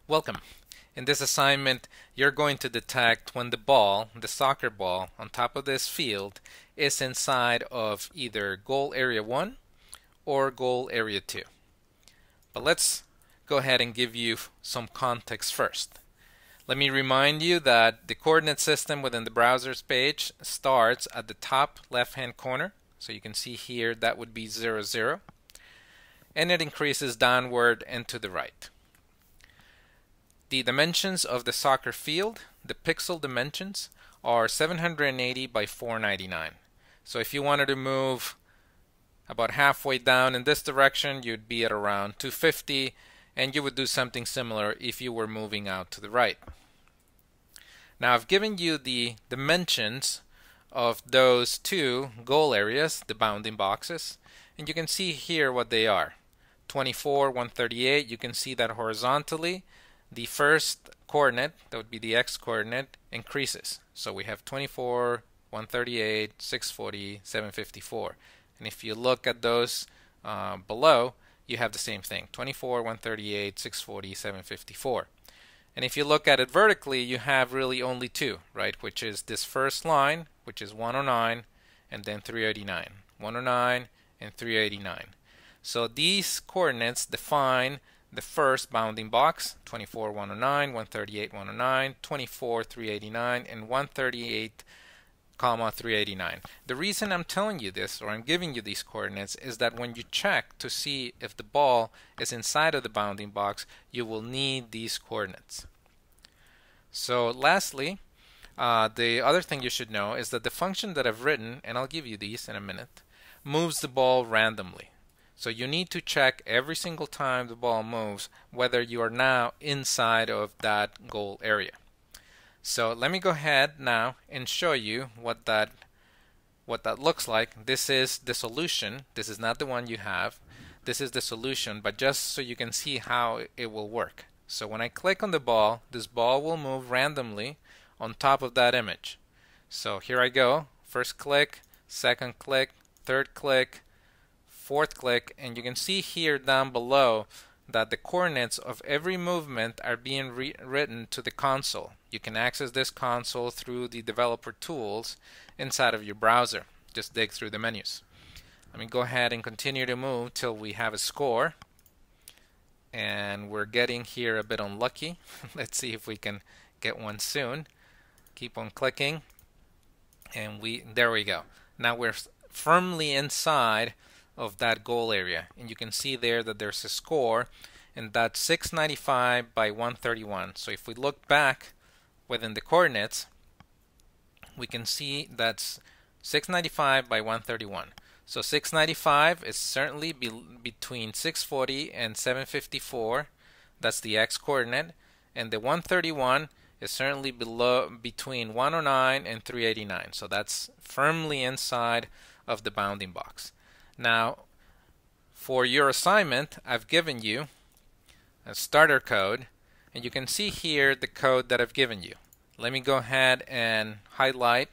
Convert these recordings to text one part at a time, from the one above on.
Welcome. In this assignment, you're going to detect when the ball, the soccer ball, on top of this field is inside of either goal area 1 or goal area 2. But let's go ahead and give you some context first. Let me remind you that the coordinate system within the browser's page starts at the top left-hand corner. So you can see here that would be 0, 0. And it increases downward and to the right. The dimensions of the soccer field, the pixel dimensions, are 780 by 499. So if you wanted to move about halfway down in this direction, you'd be at around 250, and you would do something similar if you were moving out to the right. Now I've given you the dimensions of those two goal areas, the bounding boxes, and you can see here what they are. 24, 138, you can see that horizontally the first coordinate, that would be the x coordinate, increases. So we have 24, 138, 640, 754. And if you look at those below, you have the same thing, 24, 138, 640, 754. And if you look at it vertically, you have really only two, right? Which is this first line, which is 109, and then 389. 109 and 389. So these coordinates define the first bounding box, 24, 109, 138, 109, 24, 389, and 138, 389. The reason I'm telling you this, or I'm giving you these coordinates, is that when you check to see if the ball is inside of the bounding box, you will need these coordinates. So lastly, the other thing you should know is that the function that I've written, and I'll give you these in a minute, moves the ball randomly. So you need to check every single time the ball moves whether you are now inside of that goal area. So let me go ahead now and show you what that looks like. This is the solution. This is not the one you have. This is the solution, but just so you can see how it will work. So when I click on the ball, this ball will move randomly on top of that image. So here I go. First click, second click, third click, fourth click, and you can see here down below that the coordinates of every movement are being written to the console. You can access this console through the developer tools inside of your browser. Just dig through the menus. Let me go ahead and continue to move till we have a score. And we're getting here a bit unlucky. Let's see if we can get one soon. Keep on clicking. And there we go. Now we're firmly inside of that goal area, and you can see there that there's a score, and that's 695 by 131. So if we look back within the coordinates, we can see that's 695 by 131. So 695 is certainly between 640 and 754. That's the x coordinate, and the 131 is certainly between 109 and 389. So that's firmly inside of the bounding box. Now, for your assignment, I've given you a starter code, and you can see here the code that I've given you. Let me go ahead and highlight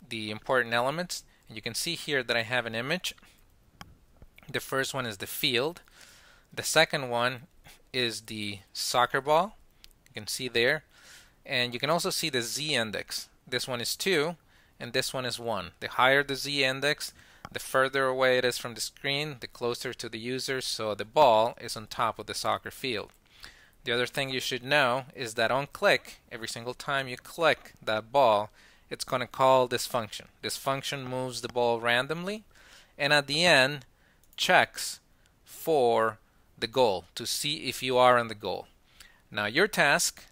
the important elements, and you can see here that I have an image. The first one is the field. The second one is the soccer ball. You can see there. And you can also see the z-index. This one is 2, and this one is 1. The higher the z-index, the further away it is from the screen, the closer to the user, so the ball is on top of the soccer field. The other thing you should know is that on click, every single time you click that ball, it's going to call this function. This function moves the ball randomly, and at the end checks for the goal to see if you are in the goal. Now your task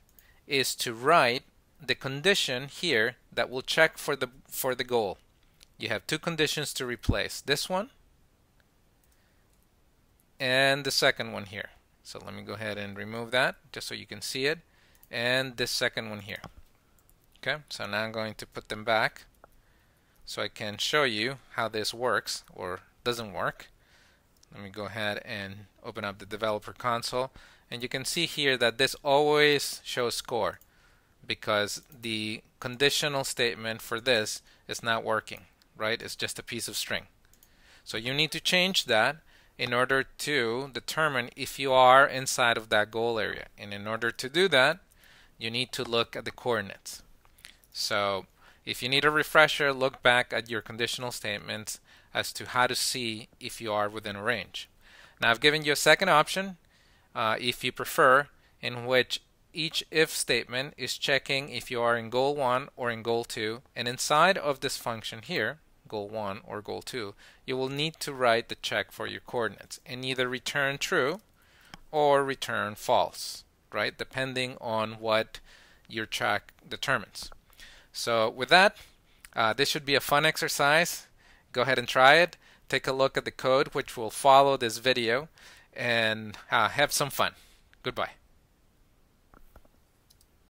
is to write the condition here that will check for the goal. You have two conditions to replace, this one and the second one here. So let me go ahead and remove that just so you can see it, and this second one here. Okay, so now I'm going to put them back so I can show you how this works or doesn't work. Let me go ahead and open up the developer console, and you can see here that this always shows score because the conditional statement for this is not working. Right? It's just a piece of string. So you need to change that, in order to determine if you are inside of that goal area. And in order to do that, you need to look at the coordinates. So if you need a refresher, look back at your conditional statements as to how to see if you are within a range. Now I've given you a second option, if you prefer, in which each if statement is checking if you are in goal 1 or in goal 2, and inside of this function here, goal 1 or goal 2, you will need to write the check for your coordinates and either return true or return false, right? Depending on what your check determines. So with that, this should be a fun exercise. Go ahead and try it. Take a look at the code which will follow this video and have some fun. Goodbye.